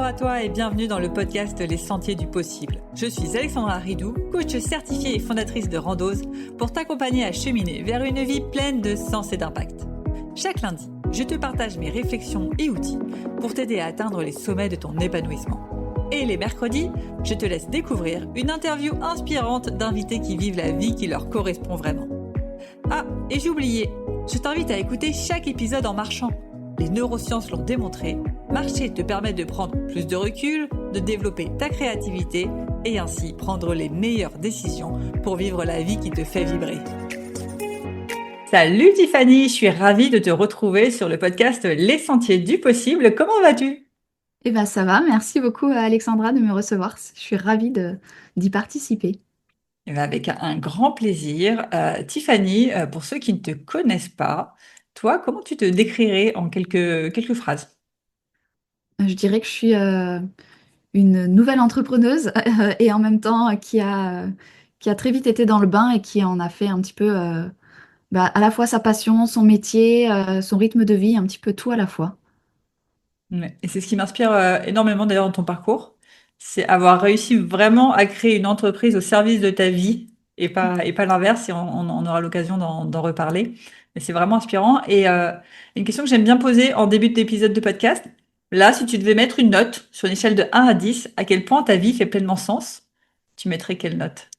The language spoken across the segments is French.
Bonjour à toi et bienvenue dans le podcast Les Sentiers du Possible. Je suis Alexandra Ridou, coach certifiée et fondatrice de Randose, pour t'accompagner à cheminer vers une vie pleine de sens et d'impact. Chaque lundi, je te partage mes réflexions et outils pour t'aider à atteindre les sommets de ton épanouissement. Et les mercredis, je te laisse découvrir une interview inspirante d'invités qui vivent la vie qui leur correspond vraiment. Ah, et j'ai oublié, je t'invite à écouter chaque épisode en marchant. Les neurosciences l'ont démontré, marcher te permet de prendre plus de recul, de développer ta créativité et ainsi prendre les meilleures décisions pour vivre la vie qui te fait vibrer. Salut Tiffany, je suis ravie de te retrouver sur le podcast Les Sentiers du Possible. Comment vas-tu ? Eh ben ça va, merci beaucoup à Alexandra de me recevoir. Je suis ravie d'y participer. Eh bien, avec un grand plaisir. Tiffany, pour ceux qui ne te connaissent pas, toi, comment tu te décrirais en quelques phrases ? Je dirais que je suis une nouvelle entrepreneuse et en même temps qui a très vite été dans le bain et qui en a fait un petit peu à la fois sa passion, son métier, son rythme de vie, un petit peu tout à la fois. Ouais. Et c'est ce qui m'inspire énormément d'ailleurs dans ton parcours, c'est avoir réussi vraiment à créer une entreprise au service de ta vie et pas l'inverse, et on aura l'occasion d'en reparler. Mais c'est vraiment inspirant. Et une question que j'aime bien poser en début d'épisode de podcast, là, si tu devais mettre une note sur une échelle de 1 à 10, à quel point ta vie fait pleinement sens, tu mettrais quelle note?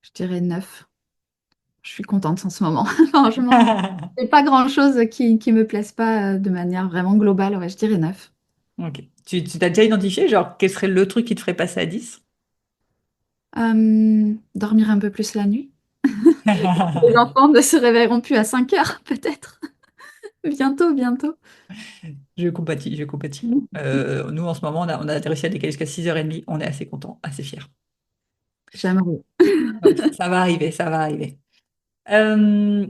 Je dirais 9. Je suis contente en ce moment. Franchement, il n'y a pas grand-chose qui me plaise pas de manière vraiment globale. Ouais, je dirais 9. Ok. Tu t'as déjà identifié, genre, quel serait le truc qui te ferait passer à 10? Dormir un peu plus la nuit. Les enfants ne se réveilleront plus à 5 heures, peut-être. Bientôt, bientôt. Je compatis, je compatis. Nous, en ce moment, on a réussi à décaler jusqu'à 6h30. On est assez contents, assez fiers. J'aimerais. Ouais, ça va arriver, ça va arriver. Euh,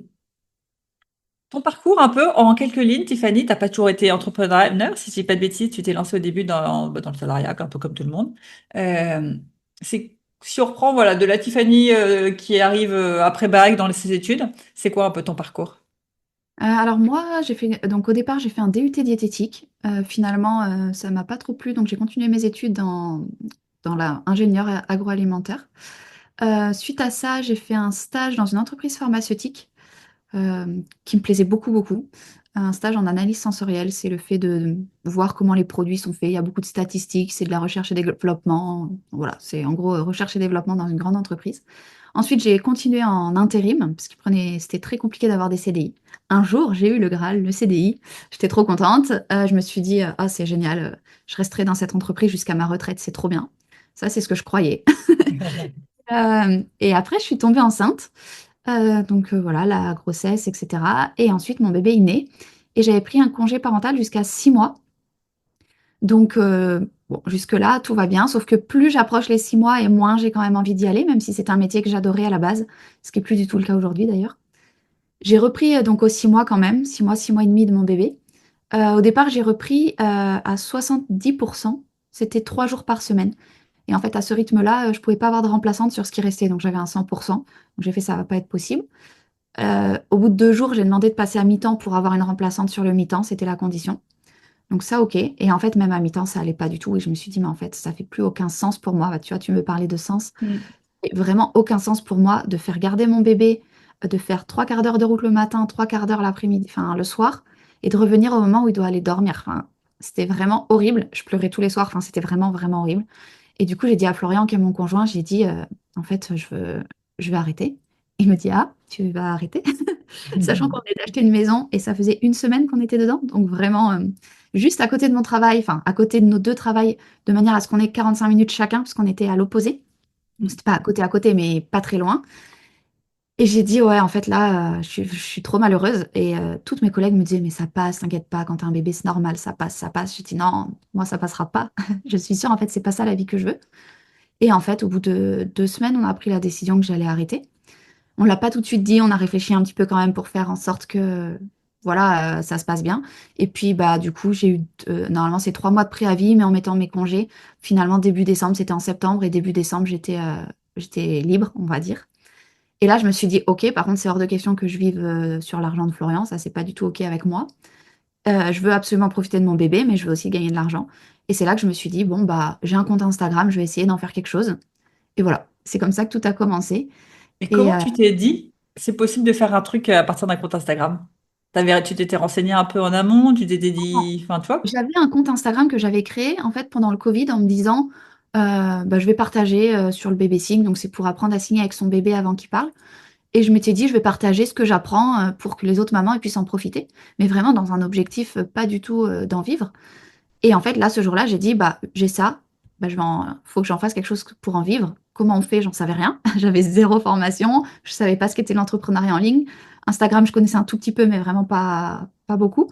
Ton parcours, un peu en quelques lignes, Tiffany, t'as pas toujours été entrepreneur. Si je dis pas de bêtises, tu t'es lancée au début dans le salariat, un peu comme tout le monde. Euh, si on reprend, voilà, de la Tiffany qui arrive après bac dans ses études, c'est quoi un peu ton parcours? Alors moi, donc au départ, j'ai fait un DUT diététique. Finalement, ça m'a pas trop plu, donc j'ai continué mes études dans l'ingénieur agroalimentaire. Suite à ça, j'ai fait un stage dans une entreprise pharmaceutique euh, qui me plaisait beaucoup, beaucoup. Un stage en analyse sensorielle, c'est le fait de voir comment les produits sont faits. Il y a beaucoup de statistiques, c'est de la recherche et développement. Voilà, c'est en gros recherche et développement dans une grande entreprise. Ensuite, j'ai continué en intérim, parce c'était très compliqué d'avoir des CDI. Un jour, j'ai eu le Graal, le CDI. J'étais trop contente. Je me suis dit, ah, c'est génial, je resterai dans cette entreprise jusqu'à ma retraite, c'est trop bien. Ça, c'est ce que je croyais. Et après, je suis tombée enceinte. Donc voilà, la grossesse, etc. Et ensuite, mon bébé est né. Et j'avais pris un congé parental jusqu'à 6 mois. Donc, bon, jusque-là, tout va bien. Sauf que plus j'approche les 6 mois et moins j'ai quand même envie d'y aller, même si c'est un métier que j'adorais à la base, ce qui n'est plus du tout le cas aujourd'hui d'ailleurs. J'ai repris donc aux 6 mois quand même, 6 mois, 6 mois et demi de mon bébé. Au départ, j'ai repris à 70%. C'était 3 jours par semaine. Et en fait, à ce rythme-là, je ne pouvais pas avoir de remplaçante sur ce qui restait. Donc, j'avais un 100%. Donc, j'ai fait, ça ne va pas être possible. Au bout de 2 jours, j'ai demandé de passer à mi-temps pour avoir une remplaçante sur le mi-temps. C'était la condition. Donc, ça, OK. Et en fait, même à mi-temps, ça allait pas du tout. Et je me suis dit, mais en fait, ça fait plus aucun sens pour moi. Bah, tu vois, tu me parlais de sens. Mm. Et vraiment aucun sens pour moi de faire garder mon bébé, de faire 3 quarts d'heure de route le matin, 3 quarts d'heure l'après-midi, enfin le soir, et de revenir au moment où il doit aller dormir. Enfin, c'était vraiment horrible. Je pleurais tous les soirs. Enfin, c'était vraiment, vraiment horrible. Et du coup, j'ai dit à Florian, qui est mon conjoint, j'ai dit, en fait, je vais arrêter. Il me dit, ah, tu vas arrêter? Sachant qu'on venait d'acheter une maison et ça faisait une semaine qu'on était dedans. Donc vraiment, juste à côté de mon travail, enfin, à côté de nos deux travails, de manière à ce qu'on ait 45 minutes chacun, parce qu'on était à l'opposé. Donc c'était pas à côté, mais pas très loin. Et j'ai dit, ouais, en fait, là, je suis trop malheureuse. Et toutes mes collègues me disaient, mais ça passe, t'inquiète pas, quand t'as un bébé, c'est normal, ça passe, ça passe. J'ai dit, non, moi, ça passera pas. Je suis sûre, en fait, c'est pas ça la vie que je veux. Et en fait, au bout de 2 semaines, on a pris la décision que j'allais arrêter. On l'a pas tout de suite dit, on a réfléchi un petit peu quand même pour faire en sorte que, voilà, ça se passe bien. Et puis, bah, du coup, j'ai eu, normalement, c'est 3 mois de préavis, mais en mettant mes congés, finalement, début décembre, c'était en septembre, et début décembre, j'étais libre, on va dire. Et là, je me suis dit, OK, par contre, c'est hors de question que je vive sur l'argent de Florian, ça, c'est pas du tout OK avec moi. Je veux absolument profiter de mon bébé, mais je veux aussi gagner de l'argent. Et c'est là que je me suis dit, bon, bah, j'ai un compte Instagram, je vais essayer d'en faire quelque chose. Et voilà, c'est comme ça que tout a commencé. Et Et comment tu t'es dit, c'est possible de faire un truc à partir d'un compte Instagram? Tu t'étais renseigné un peu en amont, tu t'étais dit, enfin, tu vois? j'avais un compte Instagram que j'avais créé en fait pendant le Covid en me disant, bah, je vais partager sur le bébé signe, donc c'est pour apprendre à signer avec son bébé avant qu'il parle. Et je m'étais dit, je vais partager ce que j'apprends pour que les autres mamans elles puissent en profiter, mais vraiment dans un objectif pas du tout d'en vivre. Et en fait, là, ce jour-là, j'ai dit, bah, j'ai ça, bah, faut que j'en fasse quelque chose pour en vivre. Comment on fait? J'en savais rien. J'avais zéro formation. Je savais pas ce qu'était l'entrepreneuriat en ligne. Instagram, je connaissais un tout petit peu, mais vraiment pas beaucoup.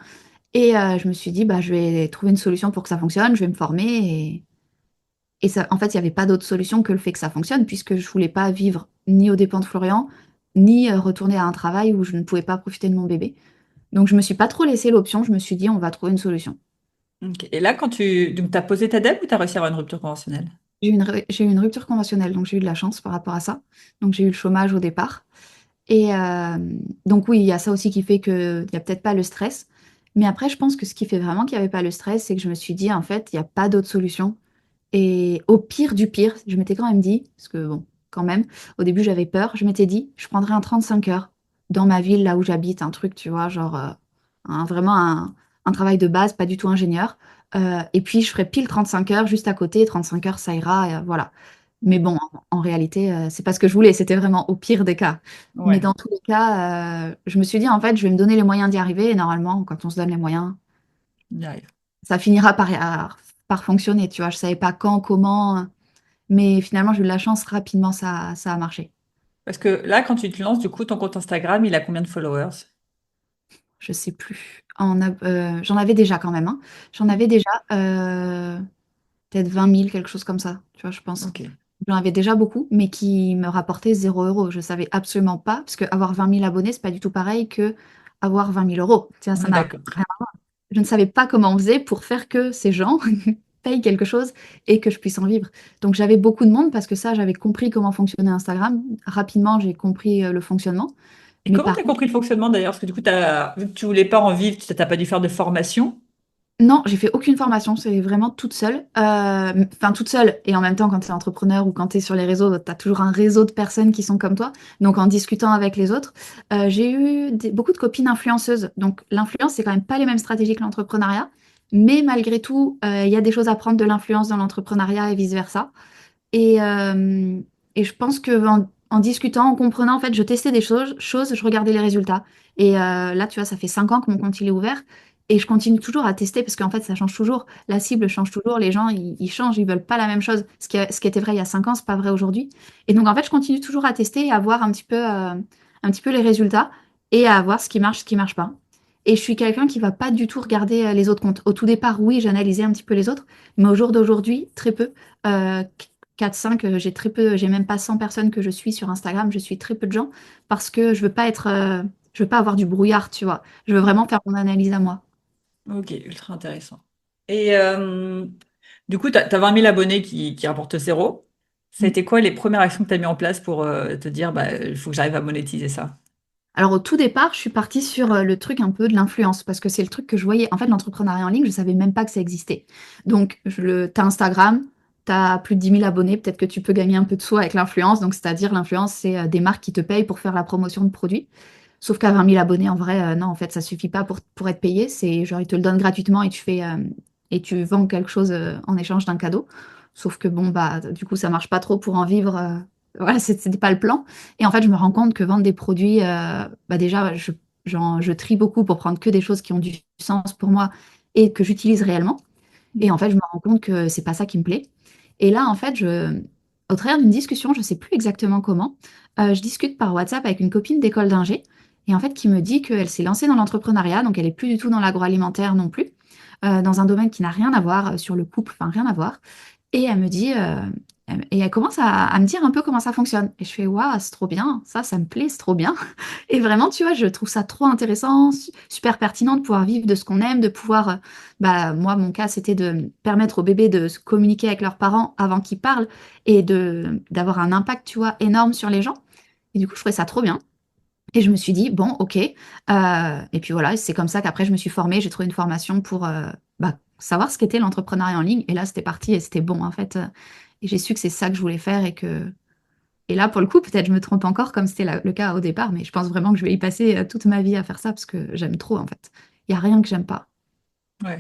Et je me suis dit, bah, je vais trouver une solution pour que ça fonctionne. Je vais me former. Et ça, en fait, il n'y avait pas d'autre solution que le fait que ça fonctionne, puisque je voulais pas vivre ni aux dépens de Florian, ni retourner à un travail où je ne pouvais pas profiter de mon bébé. Donc, je me suis pas trop laissé l'option. Je me suis dit, on va trouver une solution. Ok. Et là, donc, t'as posé ta dème ou t'as réussi à avoir une rupture conventionnelle? J'ai eu une rupture conventionnelle, donc j'ai eu de la chance par rapport à ça. Donc j'ai eu le chômage au départ. Et donc oui, il y a ça aussi qui fait qu'il n'y a peut-être pas le stress. Mais après, je pense que ce qui fait vraiment qu'il n'y avait pas le stress, c'est que je me suis dit, en fait, il n'y a pas d'autre solution. Et au pire du pire, je m'étais quand même dit, parce que bon, quand même, au début j'avais peur, je m'étais dit, je prendrais un 35 heures dans ma ville, là où j'habite, un truc, tu vois, genre vraiment un travail de base, pas du tout ingénieur. Et puis je ferais pile 35 heures juste à côté, 35 heures ça ira, voilà. Mais Mm. bon, en réalité, c'est pas ce que je voulais, c'était vraiment au pire des cas. Mais Ouais, dans tous les cas, je me suis dit, en fait, je vais me donner les moyens d'y arriver, et normalement, quand on se donne les moyens, on y arrive. ça finira par fonctionner, tu vois. Je savais pas quand, comment. Mais finalement, j'ai eu de la chance, rapidement, ça a marché. Parce que là, quand tu te lances, du coup, ton compte Instagram, il a combien de followers? Je sais plus. J'en avais déjà quand même, hein. J'en avais déjà peut-être 20 000, quelque chose comme ça, tu vois, je pense. Ok. J'en avais déjà beaucoup, mais qui me rapportaient 0 euros. Je savais absolument pas, parce que avoir 20 000 abonnés, c'est pas du tout pareil que avoir 20 000 euros. Tu vois, On ça est n'a d'accord. rien. Je ne savais pas comment on faisait pour faire que ces gens payent quelque chose et que je puisse en vivre. Donc j'avais beaucoup de monde parce que ça, j'avais compris comment fonctionnait Instagram. Rapidement, j'ai compris le fonctionnement. Et Mais comment par t'as contre, compris le fonctionnement d'ailleurs? Parce que du coup, vu que tu voulais pas en vivre, tu t'as pas dû faire de formation. non, j'ai fait aucune formation, c'est vraiment toute seule. Enfin, toute seule. Et en même temps, quand tu es entrepreneur ou quand tu es sur les réseaux, tu as toujours un réseau de personnes qui sont comme toi. Donc, en discutant avec les autres, j'ai eu beaucoup de copines influenceuses. Donc, l'influence, c'est quand même pas les mêmes stratégies que l'entrepreneuriat. Mais malgré tout, il y a des choses à prendre de l'influence dans l'entrepreneuriat et vice-versa. Et, euh, et je pense que en discutant, en comprenant, en fait, je testais des choses, je regardais les résultats. Et là, tu vois, ça fait 5 ans que mon compte il est ouvert. Et je continue toujours à tester parce qu'en fait, ça change toujours. La cible change toujours. Les gens, ils changent, ils veulent pas la même chose. Ce qui était vrai il y a 5 ans, c'est pas vrai aujourd'hui. Et donc, en fait, je continue toujours à tester et à voir un petit peu les résultats et à voir ce qui marche pas. Et je suis quelqu'un qui va pas du tout regarder les autres comptes. Au tout départ, oui, j'analysais un petit peu les autres, mais au jour d'aujourd'hui, très peu. Euh, 4-5, j'ai très peu, j'ai même pas 100 personnes que je suis sur Instagram, je suis très peu de gens parce que je veux pas avoir du brouillard, tu vois. Je veux vraiment faire mon analyse à moi. Ok, ultra intéressant. Et du coup, tu as 20 000 abonnés qui rapportent zéro. Ça a Mm. été quoi les premières actions que tu as mis en place pour te dire, bah, il faut que j'arrive à monétiser ça? Alors au tout départ, je suis partie sur le truc un peu de l'influence parce que c'est le truc que je voyais. En fait, l'entrepreneuriat en ligne, je savais même pas que ça existait. Donc, t'as Instagram, t'as plus de 10 000 abonnés, peut-être que tu peux gagner un peu de sous avec l'influence. Donc, c'est-à-dire l'influence, c'est des marques qui te payent pour faire la promotion de produits. Sauf qu'à 20 000 abonnés, en vrai, non, en fait, ça suffit pas pour être payé. C'est genre, ils te le donnent gratuitement et tu vends quelque chose en échange d'un cadeau. Sauf que bon, bah, du coup, ça marche pas trop pour en vivre. Voilà, c'était pas le plan. Et en fait, je me rends compte que vendre des produits, bah déjà, je trie beaucoup pour prendre que des choses qui ont du sens pour moi et que j'utilise réellement. Et en fait, je me rends compte que c'est pas ça qui me plaît. Et là, en fait, au travers d'une discussion, je sais plus exactement comment, je discute par WhatsApp avec une copine d'école d'ingé, et en fait, qui me dit qu'elle s'est lancée dans l'entrepreneuriat, donc elle est plus du tout dans l'agroalimentaire non plus, dans un domaine qui n'a rien à voir sur le couple, enfin rien à voir. Et elle me dit, et elle commence à me dire un peu comment ça fonctionne. Et je fais, waouh, c'est trop bien, ça me plaît, c'est trop bien. Et vraiment, tu vois, je trouve ça trop intéressant, super pertinent de pouvoir vivre de ce qu'on aime, de pouvoir, bah, moi, mon cas, c'était de permettre aux bébés de se communiquer avec leurs parents avant qu'ils parlent et d'avoir un impact, tu vois, énorme sur les gens. Et du coup, je trouvais ça trop bien. Et je me suis dit, bon, ok. Et puis voilà, c'est comme ça qu'après, je me suis formée. J'ai trouvé une formation pour savoir ce qu'était l'entrepreneuriat en ligne. Et là, c'était parti et c'était bon, en fait. Et j'ai su que c'est ça que je voulais faire et là, pour le coup, peut-être je me trompe encore, comme c'était le cas au départ, mais je pense vraiment que je vais y passer toute ma vie à faire ça parce que j'aime trop, en fait. Il n'y a rien que j'aime pas. Ouais.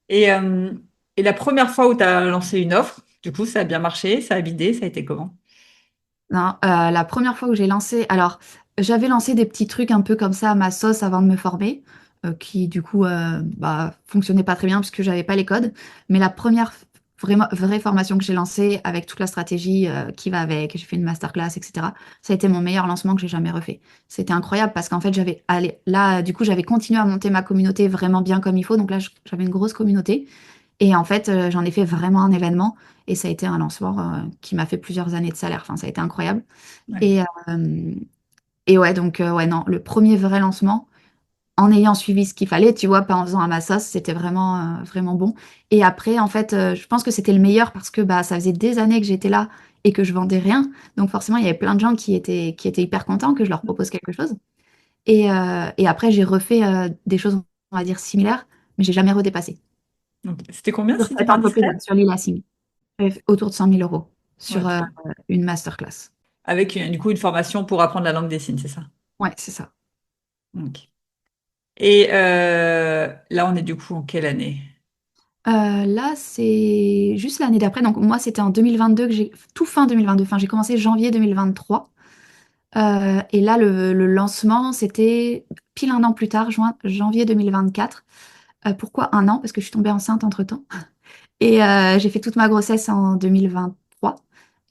Et, euh, et la première fois où tu as lancé une offre, du coup, ça a bien marché, ça a bidé, ça a été comment? Non, la première fois où j'ai lancé, alors j'avais lancé des petits trucs un peu comme ça à ma sauce avant de me former, qui du coup fonctionnaient pas très bien parce que j'avais pas les codes. Mais la première vraie formation que j'ai lancée avec toute la stratégie qui va avec, j'ai fait une masterclass, etc. Ça a été mon meilleur lancement que j'ai jamais refait. C'était incroyable parce qu'en fait là du coup j'avais continué à monter ma communauté vraiment bien comme il faut. Donc là j'avais une grosse communauté. Et en fait, j'en ai fait vraiment un événement et ça a été un lancement qui m'a fait plusieurs années de salaire. Enfin, ça a été incroyable. Ouais. Et, euh, et ouais, donc, ouais, non, le premier vrai lancement, en ayant suivi ce qu'il fallait, tu vois, pas en faisant à ma sauce, c'était vraiment, vraiment bon. Et après, en fait, je pense que c'était le meilleur parce que bah, ça faisait des années que j'étais là et que je vendais rien. Donc, forcément, il y avait plein de gens qui étaient hyper contents que je leur propose quelque chose. Et après, j'ai refait des choses, on va dire, similaires, mais j'ai jamais redépassé. Donc, c'était combien, Sur si t'es cette pas entreprise, indiscrète? sur l'e-leasing. Autour de 100 000 euros Ouais, sur très bien. une masterclass. Avec du coup une formation pour apprendre la langue des signes, c'est ça? Ouais, c'est ça. Ok. Et là, on est du coup en quelle année? Là, c'est juste l'année d'après. Donc, moi, c'était en 2022 que tout fin 2022. Enfin, j'ai commencé janvier 2023. Et là, le lancement, c'était pile un an plus tard, janvier 2024. Pourquoi un an? Parce que je suis tombée enceinte entre-temps. Et j'ai fait toute ma grossesse en 2023.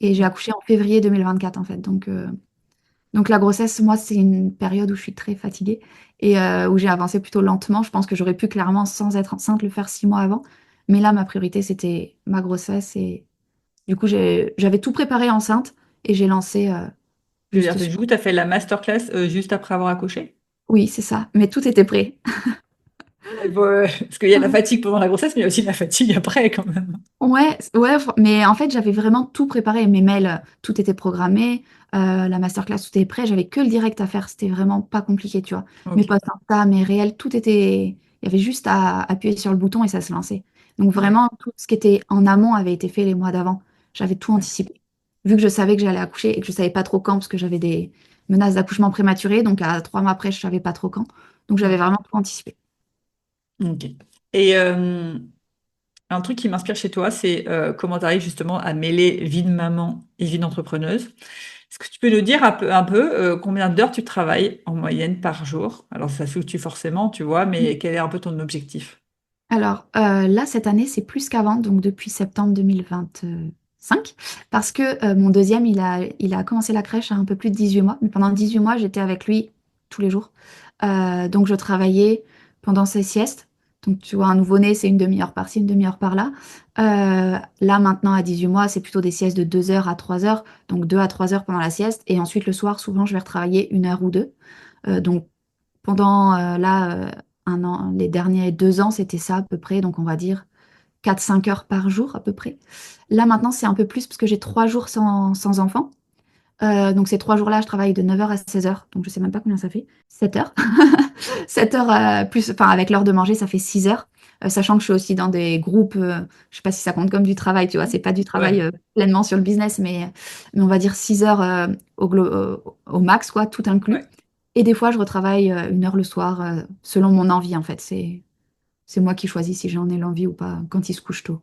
Et j'ai accouché en février 2024, en fait. Donc la grossesse, moi, c'est une période où je suis très fatiguée et où j'ai avancé plutôt lentement. Je pense que j'aurais pu clairement, sans être enceinte, le faire 6 mois avant. Mais là, ma priorité, c'était ma grossesse. Et du coup, j'avais tout préparé enceinte et j'ai lancé Je veux dire, juste sur... du coup, tu as fait la masterclass juste après avoir accouché? Oui, c'est ça. Mais tout était prêt. Bon, parce qu'il y a la fatigue pendant la grossesse, mais il y a aussi la fatigue après quand même. Ouais, ouais, mais en fait, j'avais vraiment tout préparé. Mes mails, tout était programmé. La masterclass, tout était prêt. J'avais que le direct à faire. C'était vraiment pas compliqué, tu vois. Mes Ok. posts Insta, mes réels, tout était. Il y avait juste à appuyer sur le bouton et ça se lançait. Donc Ouais. vraiment, tout ce qui était en amont avait été fait les mois d'avant. J'avais tout Ouais. anticipé. Vu que je savais que j'allais accoucher et que je savais pas trop quand, parce que j'avais des menaces d'accouchement prématuré. Donc à 3 mois après, je savais pas trop quand. Donc j'avais Ouais. vraiment tout anticipé. Ok. Et un truc qui m'inspire chez toi, c'est comment tu arrives justement à mêler vie de maman et vie d'entrepreneuse. Est-ce que tu peux nous dire un peu, combien d'heures tu travailles en moyenne par jour? Alors ça fluctue forcément, tu vois, mais quel est un peu ton objectif? Alors là, cette année, c'est plus qu'avant, donc depuis septembre 2025, parce que mon deuxième, il a commencé la crèche à un peu plus de 18 mois, mais pendant 18 mois, j'étais avec lui tous les jours. Donc je travaillais pendant ses siestes. Donc tu vois, un nouveau-né, c'est une demi-heure par-ci, une demi-heure par-là. Là, maintenant, à 18 mois, c'est plutôt des siestes de 2 heures à 3 heures, donc 2 à 3 heures pendant la sieste. Et ensuite, le soir, souvent, je vais retravailler 1 heure ou deux. Donc pendant un an, les derniers 2 ans, c'était ça à peu près. Donc on va dire 4 5 heures par jour à peu près. Là maintenant, c'est un peu plus parce que j'ai 3 jours sans enfant. Donc ces 3 jours-là, je travaille de 9 heures à 16 heures. Donc je sais même pas combien ça fait. 7 heures. 7 heures plus, enfin avec l'heure de manger, ça fait 6 heures. Sachant que je suis aussi dans des groupes, je sais pas si ça compte comme du travail, tu vois, c'est pas du travail Ouais. pleinement sur le business, mais on va dire 6 heures au max, quoi, tout inclus. Ouais. Et des fois, je retravaille 1 heure le soir, selon mon envie, en fait. C'est moi qui choisis si j'en ai l'envie ou pas quand il se couche tôt.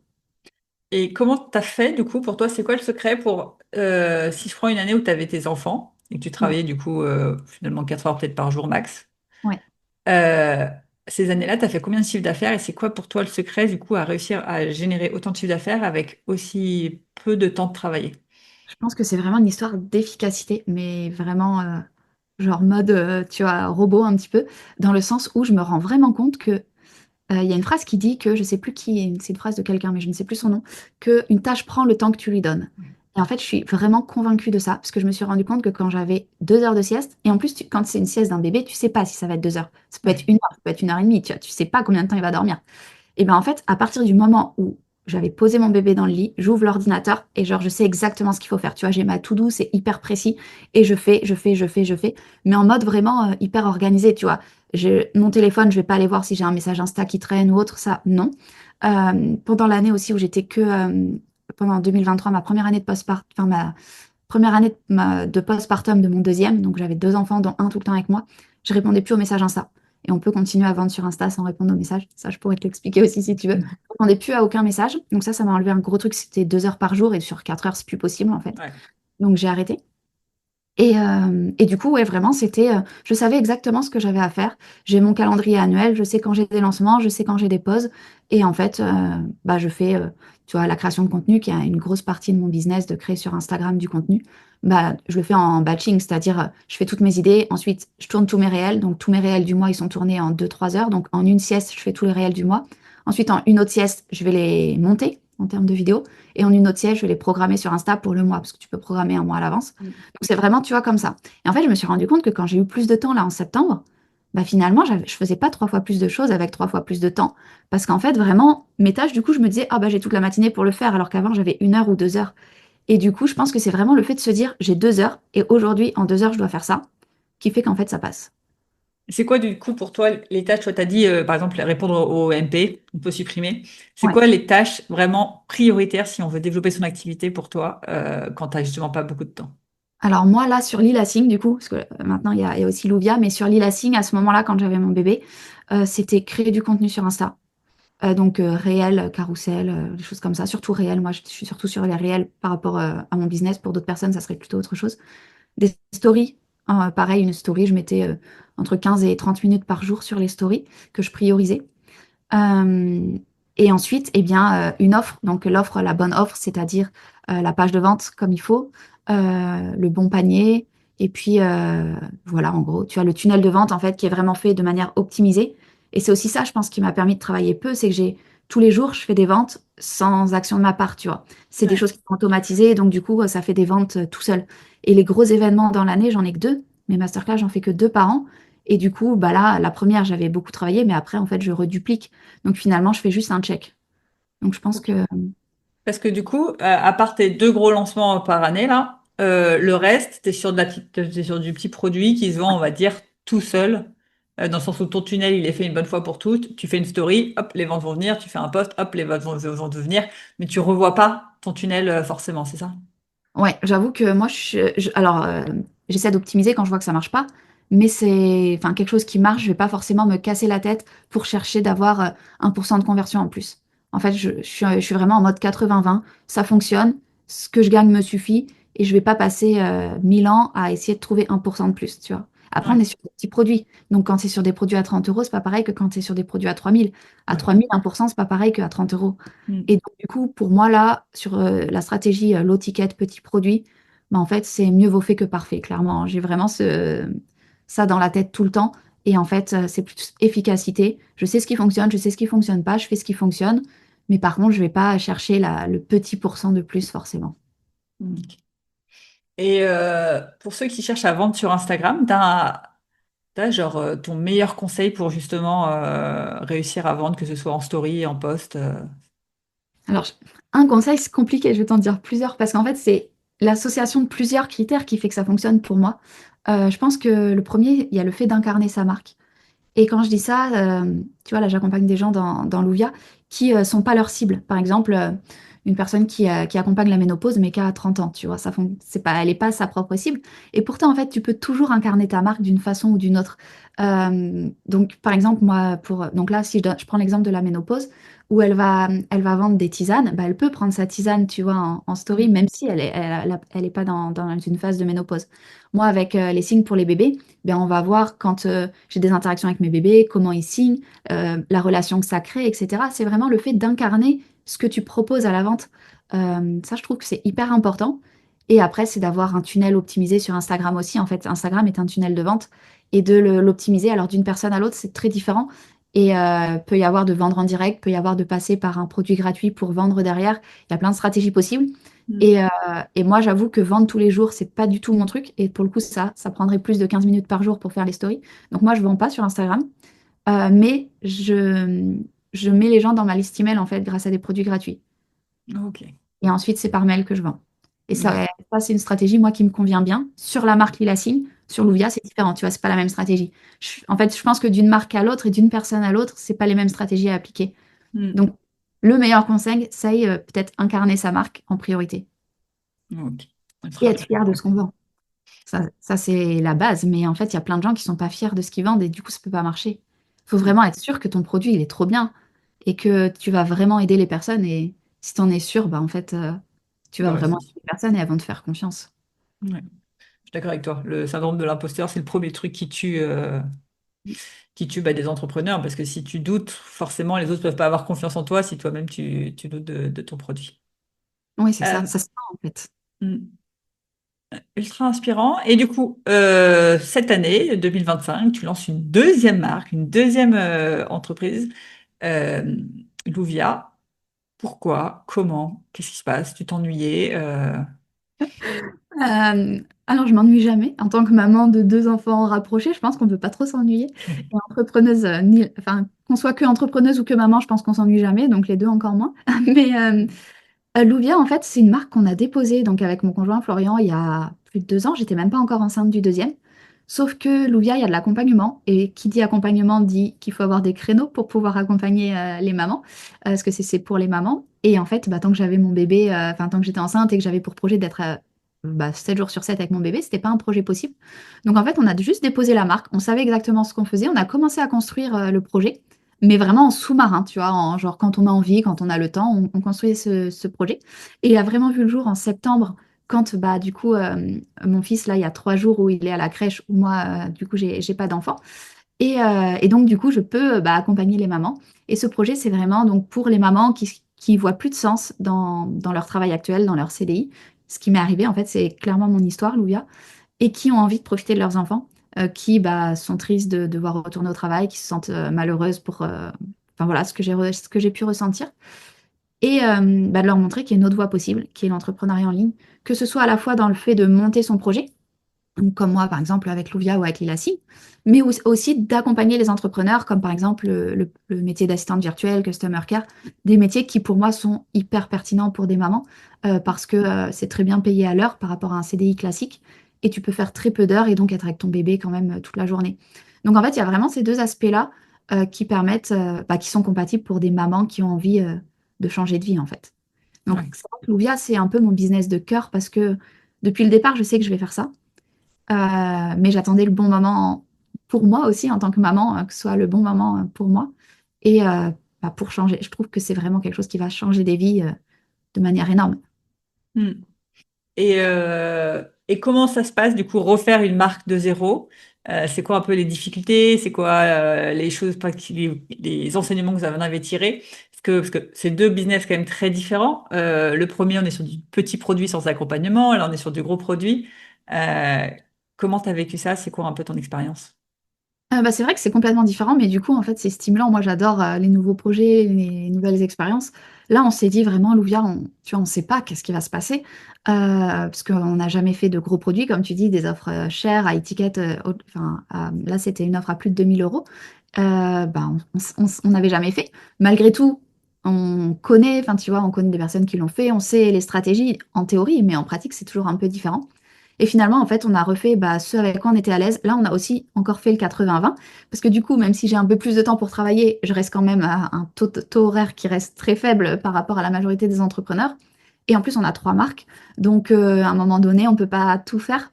Et comment t'as fait, du coup, pour toi, c'est quoi le secret pour, si je prends une année où tu avais tes enfants et que tu Ouais, travaillais, du coup, finalement 4 heures peut-être par jour max, ouais. euh, ces années-là, tu as fait combien de chiffre d'affaires et c'est quoi pour toi le secret, du coup, à réussir à générer autant de chiffre d'affaires avec aussi peu de temps de travailler? Je pense que c'est vraiment une histoire d'efficacité, mais vraiment, genre mode, tu vois, robot un petit peu, dans le sens où je me rends vraiment compte que il y a une phrase qui dit que, je sais plus qui, c'est une phrase de quelqu'un, mais je ne sais plus son nom, que une tâche prend le temps que tu lui donnes. Et en fait, je suis vraiment convaincue de ça, parce que je me suis rendu compte que quand j'avais 2 heures de sieste, et en plus, quand c'est une sieste d'un bébé, tu sais pas si ça va être 2 heures. Ça peut être Ouais. 1 heure, ça peut être 1 heure et demie, tu vois, tu sais pas combien de temps il va dormir. Et bien en fait, à partir du moment où j'avais posé mon bébé dans le lit, j'ouvre l'ordinateur et genre je sais exactement ce qu'il faut faire. Tu vois, j'ai ma to-do, c'est hyper précis et je fais, mais en mode vraiment hyper organisé, tu vois. Mon téléphone, je vais pas aller voir si j'ai un message Insta qui traîne ou autre, ça, non. Pendant l'année aussi où j'étais pendant 2023, ma première année de postpartum, enfin ma première année de postpartum de mon deuxième, donc j'avais deux enfants, dont un tout le temps avec moi, je répondais plus aux messages Insta. Et on peut continuer à vendre sur Insta sans répondre aux messages. Ça, je pourrais te l'expliquer aussi si tu veux. Je répondais plus à aucun message. Donc ça m'a enlevé un gros truc. C'était 2 heures par jour et sur 4 heures, c'est plus possible en fait. Ouais. Donc j'ai arrêté. Et du coup, ouais, vraiment, je savais exactement ce que j'avais à faire. J'ai mon calendrier annuel, je sais quand j'ai des lancements, je sais quand j'ai des pauses. Et en fait, bah, je fais, tu vois, la création de contenu, qui est une grosse partie de mon business, de créer sur Instagram du contenu. Bah, je le fais en batching, c'est-à-dire, je fais toutes mes idées, ensuite, je tourne tous mes réels. Donc, tous mes réels du mois, ils sont tournés en 2, 3 heures. Donc, en une sieste, je fais tous les réels du mois. Ensuite, en une autre sieste, je vais les monter en termes de vidéos. Et en une autre sieste, je vais les programmer sur Insta pour le mois, parce que tu peux programmer un mois à l'avance. Mm. Donc c'est vraiment, tu vois, comme ça. Et en fait, je me suis rendu compte que quand j'ai eu plus de temps là en septembre, bah finalement, je faisais pas 3 fois plus de choses avec 3 fois plus de temps. Parce qu'en fait, vraiment, mes tâches, du coup, je me disais, ah bah j'ai toute la matinée pour le faire, alors qu'avant, j'avais 1 heure ou 2 heures. Et du coup, je pense que c'est vraiment le fait de se dire, j'ai 2 heures, et aujourd'hui, en 2 heures, je dois faire ça, qui fait qu'en fait, ça passe. C'est quoi du coup pour toi les tâches? Toi, tu as dit par exemple répondre au MP, on peut supprimer. C'est Ouais. quoi les tâches vraiment prioritaires si on veut développer son activité pour toi quand tu n'as justement pas beaucoup de temps? Alors moi, là, sur l'e-lassing, du coup, parce que maintenant, il y a aussi Louvia, mais sur l'e-lassing, à ce moment-là, quand j'avais mon bébé, c'était créer du contenu sur Insta. Donc réel, carrousel, des choses comme ça. Surtout réel. Moi, je suis surtout sur les réels par rapport à mon business. Pour d'autres personnes, ça serait plutôt autre chose. Des stories. Pareil, une story, je mettais entre 15 et 30 minutes par jour sur les stories que je priorisais. Euh, et ensuite, eh bien, une offre. Donc l'offre, la bonne offre, c'est-à-dire la page de vente comme il faut, le bon panier. Et puis, voilà, en gros, tu as le tunnel de vente, en fait, qui est vraiment fait de manière optimisée. Et c'est aussi ça, je pense, qui m'a permis de travailler peu, c'est que tous les jours, je fais des ventes sans action de ma part, tu vois. C'est des Ouais. choses qui sont automatisées, donc du coup, ça fait des ventes tout seul. Et les gros événements dans l'année, j'en ai que deux. Mes masterclass, j'en fais que deux par an. Et du coup, bah là, la première, j'avais beaucoup travaillé, mais après, en fait, je reduplique. Donc finalement, je fais juste un check. Donc je pense Ok. que, Parce que du coup, à part tes deux gros lancements par année là, le reste, t'es sur du petit produit qui se vend, on va dire, tout seul. Dans le sens où ton tunnel, il est fait une bonne fois pour toutes. Tu fais une story, hop, les ventes vont venir. Tu fais un post, hop, les ventes vont venir. Mais tu revois pas ton tunnel forcément, c'est ça? ouais, j'avoue que moi, alors, j'essaie d'optimiser quand je vois que ça marche pas, mais c'est, enfin, quelque chose qui marche, je vais pas forcément me casser la tête pour chercher d'avoir 1% de conversion en plus. En fait, je suis vraiment en mode 80-20. Ça fonctionne, ce que je gagne me suffit, et je vais pas passer 1000 ans à essayer de trouver 1% de plus, tu vois. Après, on Ouais. est sur des petits produits. Donc, quand c'est sur des produits à 30 euros, c'est pas pareil que quand c'est sur des produits à 3000. À Ouais. 3000, 1%, c'est pas pareil qu'à 30 euros. Mm. Et donc, du coup, pour moi, là, sur la stratégie low ticket, petit produit, bah, en fait, c'est mieux vaut fait que parfait, clairement. J'ai vraiment ça dans la tête tout le temps. Et en fait, c'est plus efficacité. Je sais ce qui fonctionne, je sais ce qui fonctionne pas, je fais ce qui fonctionne. Mais par contre, je vais pas chercher le petit pourcent de plus, forcément. Mm. Et pour ceux qui cherchent à vendre sur Instagram, t'as genre ton meilleur conseil pour justement réussir à vendre, que ce soit en story, en post. Alors, un conseil, c'est compliqué, je vais t'en dire plusieurs, parce qu'en fait, c'est l'association de plusieurs critères qui fait que ça fonctionne pour moi. Je pense que le premier, il y a le fait d'incarner sa marque. Et quand je dis ça, tu vois, là, j'accompagne des gens dans Louvia qui sont pas leur cible. Par exemple, une personne qui accompagne la ménopause, mais qui a 30 ans, tu vois, c'est pas, elle n'est pas sa propre cible. Et pourtant, en fait, tu peux toujours incarner ta marque d'une façon ou d'une autre. Donc, par exemple, moi, donc là, si je prends l'exemple de la ménopause, où elle va vendre des tisanes, bah, elle peut prendre sa tisane, tu vois, en story, Mm. même si elle est pas dans une phase de ménopause. Moi, avec les signes pour les bébés, ben, on va voir quand j'ai des interactions avec mes bébés, comment ils signent, la relation que ça crée, etc. C'est vraiment le fait d'incarner ce que tu proposes à la vente. Ça, je trouve que c'est hyper important. Et après, c'est d'avoir un tunnel optimisé sur Instagram aussi. En fait, Instagram est un tunnel de vente et de l'optimiser. Alors, d'une personne à l'autre, c'est très différent. Et peut y avoir de vendre en direct, peut y avoir de passer par un produit gratuit pour vendre derrière. Il y a plein de stratégies possibles. Mm. Et moi, j'avoue que vendre tous les jours, c'est pas du tout mon truc. Et pour le coup, ça prendrait plus de 15 minutes par jour pour faire les stories. Donc moi, je vends pas sur Instagram. Mais je mets les gens dans ma liste email, en fait, grâce à des produits gratuits. Ok. Et ensuite, c'est par mail que je vends. Et Ouais. ça c'est une stratégie, moi, qui me convient bien. Sur la marque Lila Signe, sur Louvia, c'est différent, tu vois, c'est pas la même stratégie. En fait, je pense que d'une marque à l'autre et d'une personne à l'autre, c'est pas les mêmes stratégies à appliquer. Mm. Donc, le meilleur conseil, c'est peut-être incarner sa marque en priorité Ok. et Ultra être fier de intéressant. ce qu'on vend. Ça c'est la base, mais en fait, il y a plein de gens qui sont pas fiers de ce qu'ils vendent et du coup, ça peut pas marcher. Il faut Mm. vraiment être sûr que ton produit, il est trop bien et que tu vas vraiment aider les personnes. Et si tu en es sûr, bah, en fait, tu vas Bah ouais, vraiment c'est aider les personnes et elles vont te faire confiance. ouais. Je suis d'accord avec toi. Le syndrome de l'imposteur, c'est le premier truc qui tue des entrepreneurs parce que si tu doutes, forcément, les autres peuvent pas avoir confiance en toi si toi-même tu doutes de ton produit. Oui, c'est ça. Euh, Ça se sent, en fait. mm, Ultra inspirant. Et du coup, cette année, 2025, tu lances une deuxième marque, une deuxième entreprise, euh, Louvia. Pourquoi? Comment? Qu'est-ce qui se passe? Tu t'ennuyais? Alors, je m'ennuie jamais. En tant que maman de deux enfants rapprochés, je pense qu'on ne peut pas trop s'ennuyer. Et entrepreneuse, enfin, qu'on soit que entrepreneuse ou que maman, je pense qu'on s'ennuie jamais, donc les deux encore moins. Mais Louvia, en fait, c'est une marque qu'on a déposée donc avec mon conjoint Florian il y a plus de 2 ans. J'étais même pas encore enceinte du deuxième. Sauf que Louvia, il y a de l'accompagnement. Et qui dit accompagnement dit qu'il faut avoir des créneaux pour pouvoir accompagner les mamans. Parce que c'est pour les mamans. Et en fait, bah, tant que j'avais mon bébé, enfin, tant que j'étais enceinte et que j'avais pour projet d'être 7 jours sur 7 avec mon bébé, c'était pas un projet possible. Donc en fait, on a juste déposé la marque. On savait exactement ce qu'on faisait. On a commencé à construire le projet mais vraiment en sous-marin, tu vois, genre quand on a envie, quand on a le temps, on construit ce projet. Et il a vraiment vu le jour en septembre, quand bah, du coup, mon fils, là, il y a 3 jours où il est à la crèche, où moi, du coup, j'ai pas d'enfant. Et donc, du coup, je peux bah, accompagner les mamans. Et ce projet, c'est vraiment donc, pour les mamans qui voient plus de sens dans leur travail actuel, dans leur CDI. Ce qui m'est arrivé, en fait, c'est clairement mon histoire, Louia et qui ont envie de profiter de leurs enfants, qui bah, sont tristes de devoir retourner au travail, qui se sentent malheureuses pour enfin, voilà, ce que j'ai pu ressentir. Et bah, de leur montrer qu'il y a une autre voie possible, qui est l'entrepreneuriat en ligne, que ce soit à la fois dans le fait de monter son projet, donc comme moi par exemple avec Louvia ou avec Lilassi, mais aussi d'accompagner les entrepreneurs, comme par exemple le métier d'assistante virtuelle, customer care, des métiers qui pour moi sont hyper pertinents pour des mamans, parce que c'est très bien payé à l'heure par rapport à un CDI classique, et tu peux faire très peu d'heures et donc être avec ton bébé quand même toute la journée. Donc en fait, il y a vraiment ces deux aspects-là qui permettent, bah, qui sont compatibles pour des mamans qui ont envie de changer de vie en fait. Donc Ouais. c'est vrai que Louvia, c'est un peu mon business de cœur parce que depuis le départ, je sais que je vais faire ça. Mais j'attendais le bon moment pour moi aussi en tant que maman, que ce soit le bon moment pour moi. Et bah, pour changer, je trouve que c'est vraiment quelque chose qui va changer des vies de manière énorme. Hmm. Et comment ça se passe, du coup, refaire une marque de zéro? C'est quoi un peu les difficultés? C'est quoi les choses, les enseignements que vous en avez tirés? Parce que c'est deux business quand même très différents. Le premier, on est sur du petit produit sans accompagnement. Là, on est sur du gros produit. Euh, Comment tu as vécu ça? C'est quoi un peu ton expérience? Bah, c'est vrai que c'est complètement différent, mais du coup, en fait, c'est stimulant. Moi, j'adore les nouveaux projets, les nouvelles expériences. Là, on s'est dit vraiment, Louvia, tu vois, on ne sait pas qu'est-ce qui va se passer, parce qu'on n'a jamais fait de gros produits, comme tu dis, des offres chères à étiquette. Enfin, là, c'était une offre à plus de 2 000 euros. Bah, on n'avait jamais fait. Malgré tout, on connaît, enfin, tu vois, on connaît des personnes qui l'ont fait, on sait les stratégies en théorie, mais en pratique, c'est toujours un peu différent. Et finalement, en fait, on a refait bah, ce avec quoi on était à l'aise. Là, on a aussi encore fait le 80-20. Parce que du coup, même si j'ai un peu plus de temps pour travailler, je reste quand même à un taux horaire qui reste très faible par rapport à la majorité des entrepreneurs. Et en plus, on a 3 marques. Donc, à un moment donné, on ne peut pas tout faire.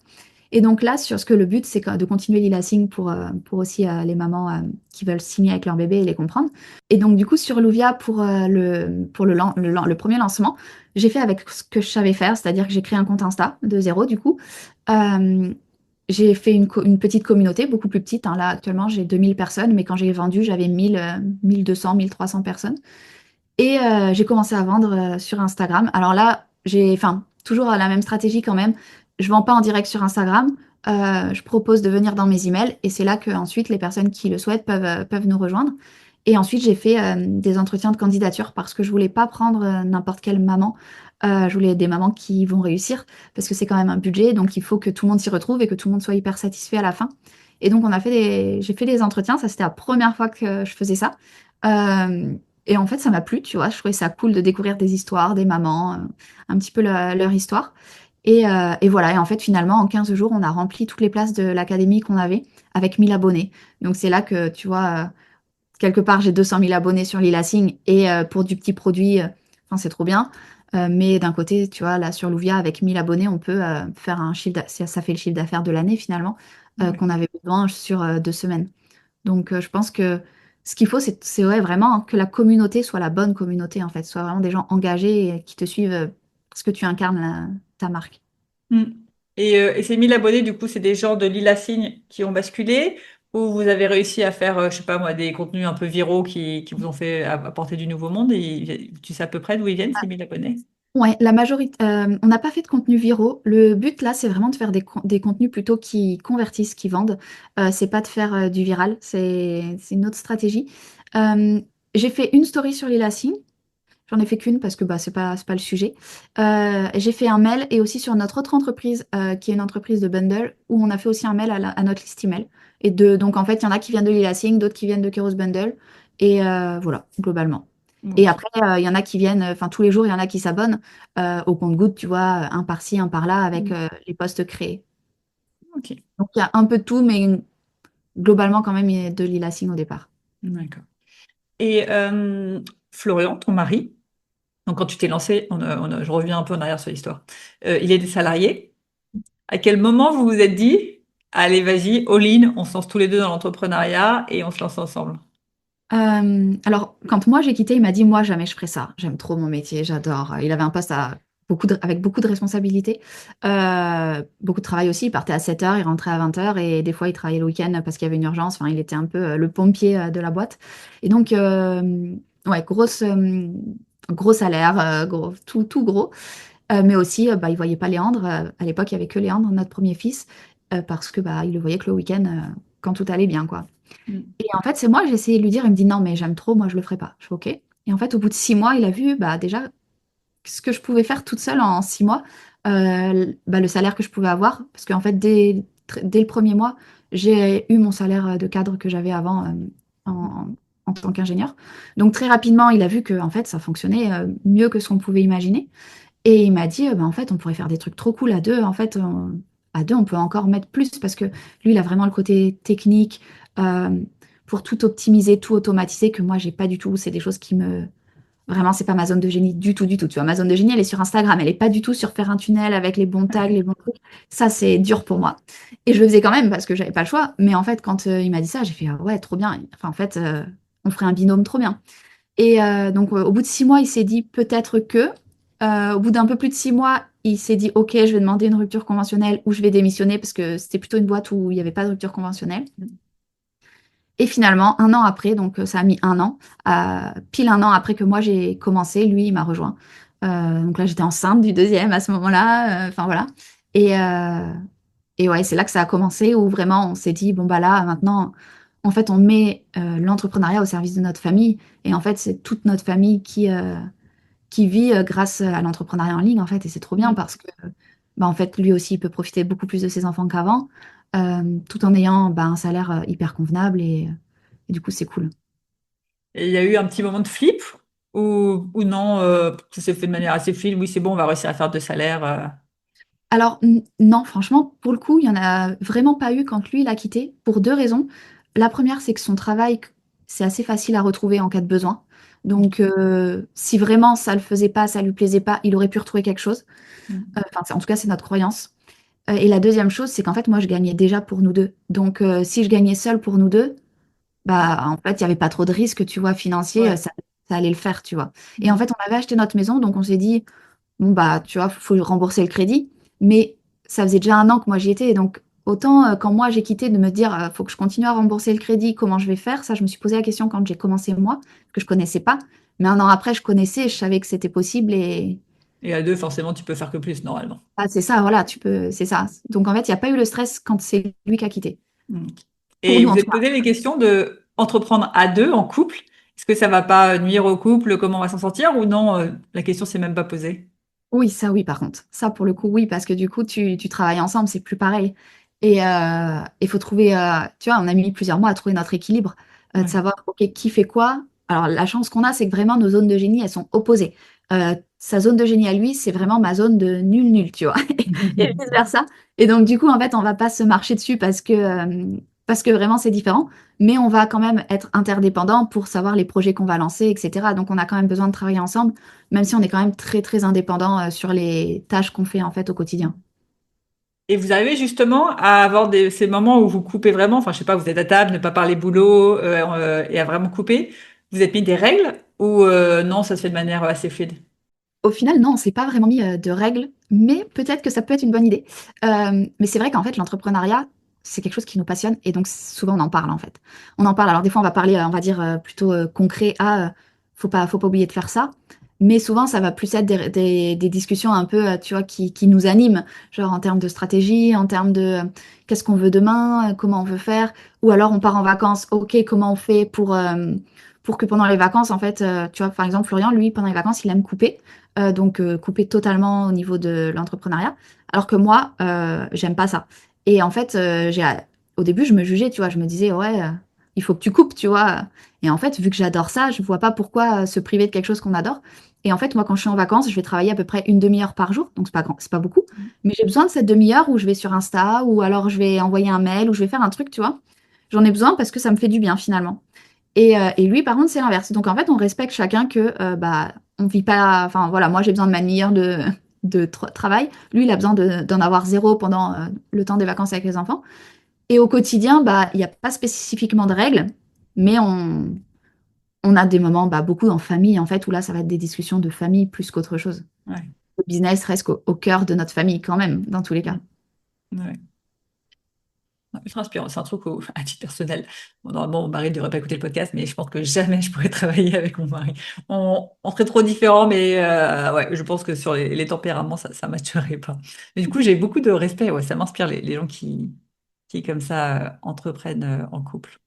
Et donc là, sur ce que le but, c'est de continuer l'e-leasing pour aussi les mamans qui veulent signer avec leur bébé et les comprendre. Et donc, du coup, sur Louvia, pour le premier lancement, j'ai fait avec ce que je savais faire, c'est-à-dire que j'ai créé un compte Insta de zéro, du coup. Euh, j'ai fait une petite communauté, beaucoup plus petite, hein. Là, actuellement, j'ai 2 000 personnes, mais quand j'ai vendu, j'avais 1 200, 1 300 personnes. Et j'ai commencé à vendre sur Instagram. Alors là, enfin, toujours la même stratégie quand même. Je vends pas en direct sur Instagram. Je propose de venir dans mes emails et c'est là que ensuite les personnes qui le souhaitent peuvent nous rejoindre. Et ensuite, j'ai fait des entretiens de candidature parce que je voulais pas prendre n'importe quelle maman. Je voulais des mamans qui vont réussir parce que c'est quand même un budget, donc il faut que tout le monde s'y retrouve et que tout le monde soit hyper satisfait à la fin. Et donc j'ai fait des entretiens. Ça, c'était la première fois que je faisais ça. Euh, Et en fait, ça m'a plu, tu vois. Je trouvais ça cool de découvrir des histoires, des mamans, un petit peu leur histoire. Et voilà, et en fait, finalement, en 15 jours, on a rempli toutes les places de l'académie qu'on avait avec 1000 abonnés. Donc c'est là que, tu vois, quelque part, j'ai 200 000 abonnés sur Lila Singh et pour du petit produit, enfin, c'est trop bien. Mais d'un côté, tu vois, là, sur Louvia, avec 1000 abonnés, on peut faire un ça fait le chiffre d'affaires de l'année, finalement, Ouais. qu'on avait besoin sur 2 semaines. Donc, je pense que ce qu'il faut, c'est ouais, vraiment que la communauté soit la bonne communauté, en fait, soit vraiment des gens engagés et qui te suivent parce que tu incarnes ta marque. Mm. Et ces 1000 abonnés, du coup, c'est des gens de Lila Signe qui ont basculé ou vous avez réussi à faire, je sais pas moi, des contenus un peu viraux qui vous ont fait apporter du nouveau monde et tu sais à peu près d'où ils viennent, ces 1000 abonnés? Ouais, la majorité, on n'a pas fait de contenus viraux. Le but là, c'est vraiment de faire des contenus plutôt qui convertissent, qui vendent. C'est pas de faire du viral, c'est une autre stratégie. Euh, j'ai fait une story sur les lacings. J'en ai fait qu'une parce que bah, c'est pas le sujet. J'ai fait un mail et aussi sur notre autre entreprise, qui est une entreprise de bundle, où on a fait aussi un mail à notre liste email. Donc en fait, il y en a qui viennent de Lila Singh, d'autres qui viennent de Keros Bundle. Et voilà, globalement. Et Ok. après, il y en a qui viennent, enfin tous les jours, il y en a qui s'abonnent au compte-gouttes, tu vois, un par-ci, un par-là, avec Mm. les posts créés. Ok, Donc il y a un peu de tout, mais globalement quand même, il y a de Lila Singh au départ. d'accord. Et Florian, ton mari, donc quand tu t'es lancé, je reviens un peu en arrière sur l'histoire, il est des salariés. À quel moment vous vous êtes dit, allez, vas-y, all-in, on se lance tous les deux dans l'entrepreneuriat et on se lance ensemble? Alors, quand moi j'ai quitté, il m'a dit, moi jamais je ferai ça. J'aime trop mon métier, j'adore. Il avait un poste avec beaucoup de responsabilités, beaucoup de travail aussi. Il partait à 7 heures, il rentrait à 20 heures et des fois il travaillait le week-end parce qu'il y avait une urgence. Enfin, il était un peu le pompier de la boîte. Et donc, ouais, gros salaire, tout gros. Mais aussi, bah, il voyait pas Léandre. À l'époque, il y avait que Léandre, notre premier fils, parce que bah, il le voyait que le week-end, quand tout allait bien, quoi. Mm. Et en fait, c'est moi, j'ai essayé de lui dire, il me dit non, mais j'aime trop, moi je le ferai pas. Je fais ok. Et en fait, au bout de 6 mois, il a vu bah, déjà ce que je pouvais faire toute seule en 6 mois, bah, le salaire que je pouvais avoir. Parce qu'en fait, dès le premier mois, j'ai eu mon salaire de cadre que j'avais avant en, en tant qu'ingénieur. Donc très rapidement, il a vu que en fait, ça fonctionnait mieux que ce qu'on pouvait imaginer. Et il m'a dit, bah, en fait, on pourrait faire des trucs trop cool à deux. En fait, à deux, on peut encore mettre plus parce que lui, il a vraiment le côté technique euh, pour tout optimiser, tout automatiser que moi, j'ai pas du tout. C'est des choses qui me... Vraiment, c'est pas ma zone de génie du tout, du tout. Tu vois, ma zone de génie, elle est sur Instagram. Elle est pas du tout sur faire un tunnel avec les bons tags, les bons trucs. Ça, c'est dur pour moi. Et je le faisais quand même parce que j'avais pas le choix. Mais en fait, quand il m'a dit ça, j'ai fait, ah ouais, trop bien. Enfin, en fait, on ferait un binôme trop bien. Et donc, au bout de 6 mois, il s'est dit peut-être que. Au bout d'un peu plus de 6 mois, il s'est dit, OK, je vais demander une rupture conventionnelle ou je vais démissionner parce que c'était plutôt une boîte où il n'y avait pas de rupture conventionnelle. Et finalement, un an après, donc ça a mis un an, pile un an après que moi j'ai commencé, lui, il m'a rejoint. Donc là, j'étais enceinte du deuxième à ce moment-là. Enfin voilà. Et, euh, et ouais, c'est là que ça a commencé où vraiment on s'est dit, bon bah là, maintenant, en fait, on met l'entrepreneuriat au service de notre famille. Et en fait, c'est toute notre famille qui vit grâce à l'entrepreneuriat en ligne, en fait. Et c'est trop bien Mm. parce que, bah, en fait, lui aussi, il peut profiter beaucoup plus de ses enfants qu'avant, tout en ayant bah, un salaire hyper convenable. Et du coup, c'est cool. Et il y a eu un petit moment de flip ou non, ça s'est fait de manière assez fluide, oui, c'est bon, on va réussir à faire deux salaires. Alors, non, franchement, pour le coup, il n'y en a vraiment pas eu quand lui, il a quitté, pour deux raisons. La première, c'est que son travail, c'est assez facile à retrouver en cas de besoin. Donc, si vraiment ça le faisait pas, ça lui plaisait pas, il aurait pu retrouver quelque chose. Mm. Enfin, en tout cas, c'est notre croyance. Et la deuxième chose, c'est qu'en fait, moi, je gagnais déjà pour nous deux. Donc, si je gagnais seule pour nous deux, bah, en fait, il n'y avait pas trop de risques, tu vois, financiers, Ouais. ça allait le faire, tu vois. Et en Mm. fait, on avait acheté notre maison, donc on s'est dit, bon, bah, tu vois, faut rembourser le crédit. Mais ça faisait déjà un an que moi j'y étais. Et donc, autant quand moi j'ai quitté de me dire, faut que je continue à rembourser le crédit, comment je vais faire? Ça, je me suis posé la question quand j'ai commencé moi, que je connaissais pas. Mais un an après, je connaissais, je savais que c'était possible. Et Et à deux, forcément, tu peux faire que plus, normalement. ah, c'est ça, voilà, c'est ça. Donc, en fait, il n'y a pas eu le stress quand c'est lui qui a quitté. Mm. Pour Et nous, vous en tout êtes cas. posé les questions de entreprendre à deux, en couple? Est-ce que ça va pas nuire au couple? Comment on va s'en sortir? Ou non, la question s'est même pas posée. Oui, ça oui, par contre. Ça, pour le coup, oui, parce que du coup, tu travailles ensemble, c'est plus pareil. Et il faut trouver, tu vois, on a mis plusieurs mois à trouver notre équilibre, de Ouais. savoir, OK, qui fait quoi, Alors, la chance qu'on a, c'est que vraiment nos zones de génie, elles sont opposées. Sa zone de génie à lui, c'est vraiment ma zone de nul nul, tu vois, et vice-versa. Et donc, du coup, en fait, on va pas se marcher dessus parce que vraiment, c'est différent. Mais on va quand même être interdépendants pour savoir les projets qu'on va lancer, etc. Donc, on a quand même besoin de travailler ensemble, même si on est quand même très, très indépendants sur les tâches qu'on fait, en fait, au quotidien. Et vous arrivez justement à avoir ces moments où vous coupez vraiment, enfin je sais pas, vous êtes à table, ne pas parler boulot et à vraiment couper. Vous êtes mis des règles ou non, ça se fait de manière assez fluide? Au final, non, on s'est pas vraiment mis de règles, mais peut-être que ça peut être une bonne idée. Mais c'est vrai qu'en fait, l'entrepreneuriat, c'est quelque chose qui nous passionne et donc souvent on en parle en fait. On en parle. Alors des fois, on va parler, on va dire plutôt concret. Ah, faut pas oublier de faire ça. Mais souvent, ça va plus être des discussions un peu, tu vois, qui nous animent, genre en termes de stratégie, en termes de qu'est-ce qu'on veut demain, comment on veut faire, ou alors on part en vacances. Ok, comment on fait pour que pendant les vacances, en fait, tu vois, par exemple, Florian, lui, pendant les vacances, il aime couper donc couper totalement au niveau de l'entrepreneuriat. Alors que moi, j'aime pas ça. Et en fait, au début, je me jugeais, tu vois, je me disais, ouais, il faut que tu coupes, tu vois. Et en fait, vu que j'adore ça, je vois pas pourquoi se priver de quelque chose qu'on adore. Et en fait, moi, quand je suis en vacances, je vais travailler à peu près une demi-heure par jour, donc c'est pas grand, c'est pas beaucoup. Mais j'ai besoin de cette demi-heure où je vais sur Insta, ou alors je vais envoyer un mail, ou je vais faire un truc, tu vois. J'en ai besoin parce que ça me fait du bien finalement. Et lui, par contre, c'est l'inverse. Donc, en fait, on respecte chacun que, bah, on vit pas. Enfin, voilà, moi, j'ai besoin de ma demi-heure de travail. Lui, il a besoin d'en avoir zéro pendant le temps des vacances avec les enfants. Et au quotidien, bah, il n'y a pas spécifiquement de règles, mais on a des moments, bah, beaucoup en famille, en fait, où là, ça va être des discussions de famille plus qu'autre chose. Ouais. Le business reste au cœur de notre famille, quand même, dans tous les cas. Mm. Ouais. Ouais, ultra inspirant. C'est un truc à titre personnel. Bon, normalement, mon mari ne devrait pas écouter le podcast, mais je pense que jamais je pourrais travailler avec mon mari. On serait trop différents, mais ouais, je pense que sur les tempéraments, ça ne matcherait pas. Mais du coup, j'ai beaucoup de respect. Ouais, ça m'inspire les gens qui comme ça, entreprennent en couple.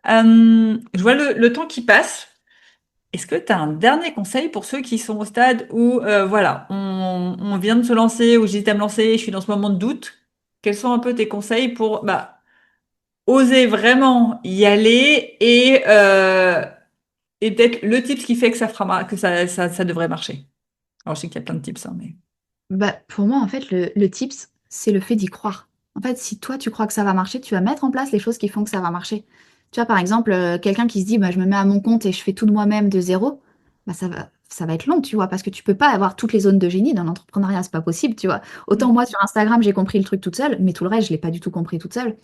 Je vois le temps qui passe. Est-ce que tu as un dernier conseil pour ceux qui sont au stade où, voilà, on vient de se lancer, ou j'hésite à me lancer, je suis dans ce moment de doute. Quels sont un peu tes conseils pour bah, oser vraiment y aller et peut-être le tips qui fait que ça devrait marcher. Alors, je sais qu'il y a plein de tips, hein, mais. Bah, pour moi, en fait, le tips, c'est le fait d'y croire. En fait, si toi, tu crois que ça va marcher, tu vas mettre en place les choses qui font que ça va marcher. Tu vois, par exemple, quelqu'un qui se dit, bah, je me mets à mon compte et je fais tout de moi-même de zéro, bah, ça va être long, tu vois, parce que tu peux pas avoir toutes les zones de génie dans l'entrepreneuriat, c'est pas possible, tu vois. Autant Mm, moi, sur Instagram, j'ai compris le truc toute seule, mais tout le reste, je l'ai pas du tout compris toute seule.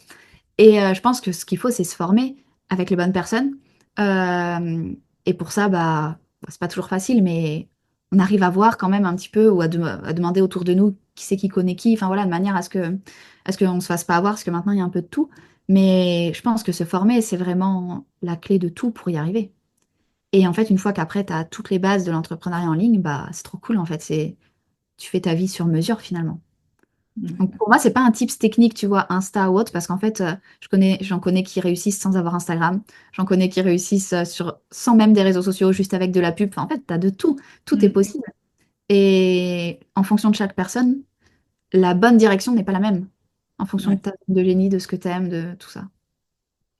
Et je pense que ce qu'il faut, c'est se former avec les bonnes personnes. Euh, et pour ça, bah, c'est pas toujours facile, mais on arrive à voir quand même un petit peu ou à demander autour de nous qui c'est qui connaît qui. Enfin voilà, de manière à ce qu'on se fasse pas avoir, parce que maintenant il y a un peu de tout. Mais je pense que se former, c'est vraiment la clé de tout pour y arriver. Et en fait, une fois qu'après, tu as toutes les bases de l'entrepreneuriat en ligne, bah, c'est trop cool en fait. Tu fais ta vie sur mesure finalement. Donc mm, pour moi, c'est pas un tips technique, tu vois, Insta ou autre, parce qu'en fait, j'en connais qui réussissent sans avoir Instagram, j'en connais qui réussissent sans même des réseaux sociaux, juste avec de la pub. Enfin, en fait, t'as de tout, tout est mm, possible. Et en fonction de chaque personne, la bonne direction n'est pas la même, en fonction ouais, de génie, de ce que t'aimes, de tout ça.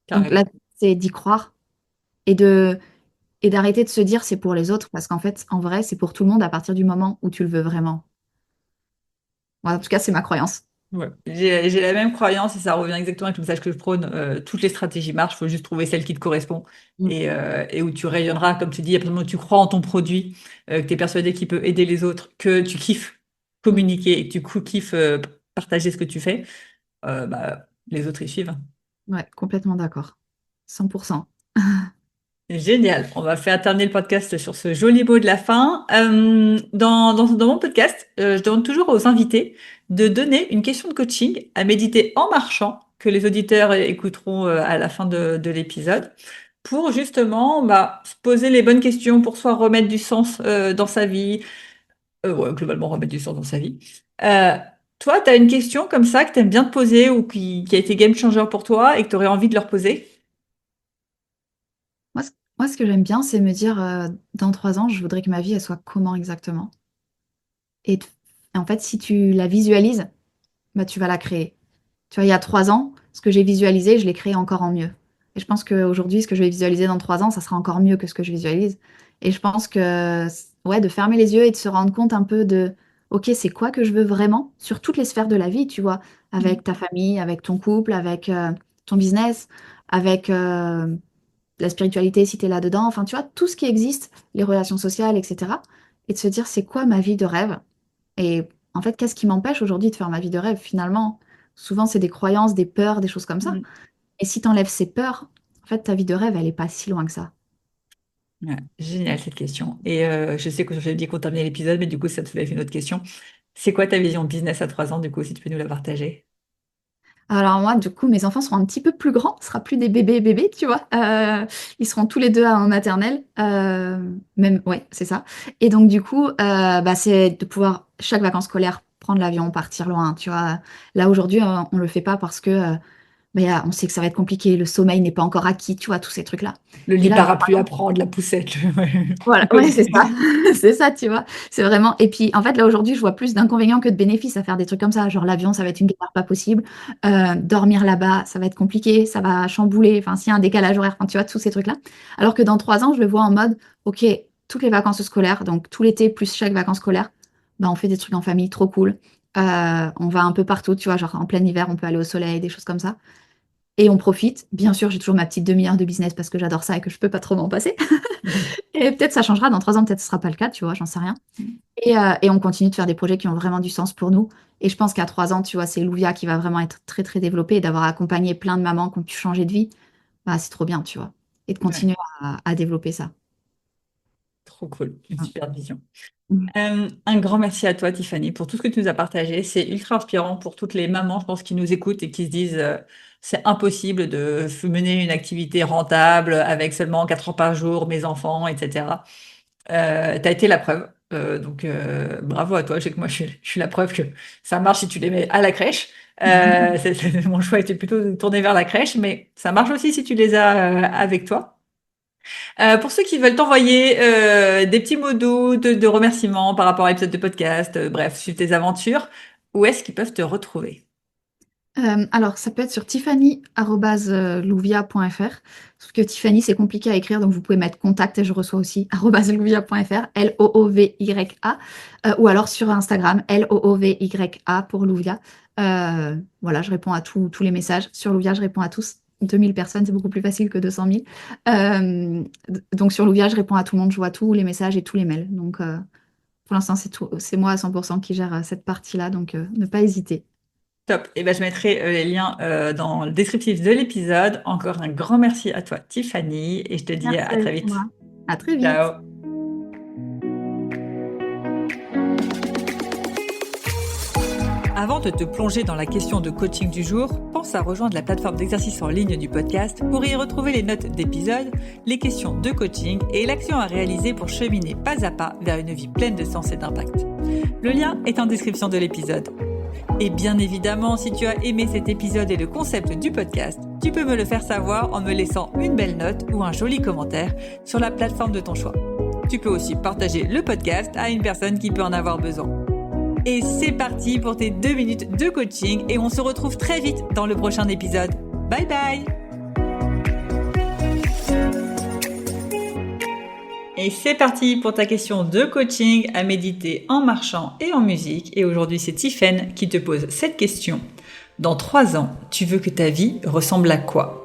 Donc là, carrément. c'est d'y croire et et d'arrêter de se dire c'est pour les autres, parce qu'en fait, en vrai, c'est pour tout le monde à partir du moment où tu le veux vraiment. Voilà, en tout cas, c'est ma croyance. Ouais. J'ai la même croyance et ça revient exactement avec le message que je prône. Toutes les stratégies marchent, il faut juste trouver celle qui te correspond Mm. et où tu rayonneras, comme tu dis, à partir du moment où tu crois en ton produit, que tu es persuadé qu'il peut aider les autres, que tu kiffes Mm. communiquer et que tu kiffes partager ce que tu fais, bah, les autres y suivent. Ouais, complètement d'accord. 100%. Génial. On va faire terminer le podcast sur ce joli mot de la fin. Dans mon podcast, je demande toujours aux invités de donner une question de coaching à méditer en marchant, que les auditeurs écouteront à la fin de l'épisode, pour justement bah, se poser les bonnes questions, pour soit remettre du sens dans sa vie, ouais, globalement remettre du sens dans sa vie. Euh, Toi, tu as une question comme ça que tu aimes bien te poser ou qui a été game changer pour toi et que tu aurais envie de leur poser? Moi, ce que j'aime bien, c'est me dire, dans 3 ans, je voudrais que ma vie, elle soit comment exactement? Et, et en fait, si tu la visualises, bah, tu vas la créer. Tu vois, il y a 3 ans, ce que j'ai visualisé, je l'ai créé encore en mieux. Et je pense qu'aujourd'hui, ce que je vais visualiser dans 3 ans, ça sera encore mieux que ce que je visualise. Et je pense que, ouais, de fermer les yeux et de se rendre compte un peu de, OK, c'est quoi que je veux vraiment sur toutes les sphères de la vie, tu vois, avec ta famille, avec ton couple, avec ton business, avec la spiritualité si tu es là-dedans, enfin, tu vois, tout ce qui existe, les relations sociales, etc. Et de se dire, c'est quoi ma vie de rêve? Et en fait, qu'est-ce qui m'empêche aujourd'hui de faire ma vie de rêve? Finalement, souvent, c'est des croyances, des peurs, des choses comme ça. Mm. Et si tu enlèves ces peurs, en fait, ta vie de rêve, elle est pas si loin que ça. Ouais, génial cette question. Et je sais que j'ai dit qu'on terminait l'épisode, mais du coup, ça me soulève une autre question. C'est quoi ta vision business à 3 ans, du coup, si tu peux nous la partager? Alors moi, du coup, mes enfants seront un petit peu plus grands, ce sera plus des bébés bébés, tu vois. Ils seront tous les deux en maternelle, même, ouais, c'est ça. Et donc du coup, bah, c'est de pouvoir chaque vacances scolaires prendre l'avion, partir loin, tu vois. Là aujourd'hui, on le fait pas parce que bah, on sait que ça va être compliqué, le sommeil n'est pas encore acquis, tu vois, tous ces trucs-là. Le Et lit là, dans parapluie à prendre, la poussette. voilà, Le ouais, c'est ça. côté- C'est ça, tu vois. C'est vraiment. Et puis, en fait, là, aujourd'hui, je vois plus d'inconvénients que de bénéfices à faire des trucs comme ça. Genre, l'avion, ça va être une galère pas possible. Dormir là-bas, ça va être compliqué. Ça va chambouler. Enfin, s'il y a un décalage horaire, enfin, tu vois, tous ces trucs-là. Alors que dans 3 ans, je le vois en mode, OK, toutes les vacances scolaires, donc tout l'été plus chaque vacances scolaires, bah, on fait des trucs en famille, trop cool. On va un peu partout, tu vois, genre en plein hiver, on peut aller au soleil, des choses comme ça. Et on profite. Bien sûr, j'ai toujours ma petite demi-heure de business parce que j'adore ça et que je peux pas trop m'en passer. Et peut-être ça changera dans 3 ans, peut-être ce sera pas le cas, tu vois, j'en sais rien. Et on continue de faire des projets qui ont vraiment du sens pour nous. Et je pense qu'à 3 ans, tu vois, c'est Louvia qui va vraiment être très, très développée et d'avoir accompagné plein de mamans qui ont pu changer de vie, bah, c'est trop bien, tu vois. Et de Ouais, continuer à développer ça. trop cool, une super vision. Mm. Un grand merci à toi, Tiffany, pour tout ce que tu nous as partagé. C'est ultra inspirant pour toutes les mamans, je pense, qui nous écoutent et qui se disent c'est impossible de mener une activité rentable avec seulement 4 heures par jour, mes enfants, etc. Tu as été la preuve. Bravo à toi. Je sais que moi, je suis la preuve que ça marche si tu les mets à la crèche. Mon choix était plutôt de tourner vers la crèche, mais ça marche aussi si tu les as avec toi. Pour ceux qui veulent t'envoyer des petits mots doux, de remerciements par rapport à l'épisode de podcast, bref, sur tes aventures, où est-ce qu'ils peuvent te retrouver? Alors, ça peut être sur tiffany@louvia.fr. Sauf que Tiffany, c'est compliqué à écrire, donc vous pouvez mettre contact et je reçois aussi @louvia.fr, Loovya. Ou alors sur Instagram, Loovya pour Louvia. Voilà, je réponds à tous les messages. Sur Louvia, je réponds à tous. 2000 personnes, c'est beaucoup plus facile que 200 000. Donc sur Louvia, je réponds à tout le monde, je vois tous les messages et tous les mails. Donc pour l'instant, c'est moi à 100% qui gère cette partie-là, donc ne pas hésiter. Top. Et ben, je mettrai les liens dans le descriptif de l'épisode. Encore un grand merci à toi, Tiffany, et je te dis Merci à très Alexandra. vite. À très vite. Ciao. Avant de te plonger dans la question de coaching du jour, pense à rejoindre la plateforme d'exercice en ligne du podcast pour y retrouver les notes d'épisode, les questions de coaching et l'action à réaliser pour cheminer pas à pas vers une vie pleine de sens et d'impact. Le lien est en description de l'épisode. Et bien évidemment, si tu as aimé cet épisode et le concept du podcast, tu peux me le faire savoir en me laissant une belle note ou un joli commentaire sur la plateforme de ton choix. Tu peux aussi partager le podcast à une personne qui peut en avoir besoin. Et c'est parti pour tes 2 minutes de coaching et on se retrouve très vite dans le prochain épisode. Bye bye! Et c'est parti pour ta question de coaching à méditer en marchant et en musique. Et aujourd'hui, c'est Tiffen qui te pose cette question. Dans 3 ans, tu veux que ta vie ressemble à quoi?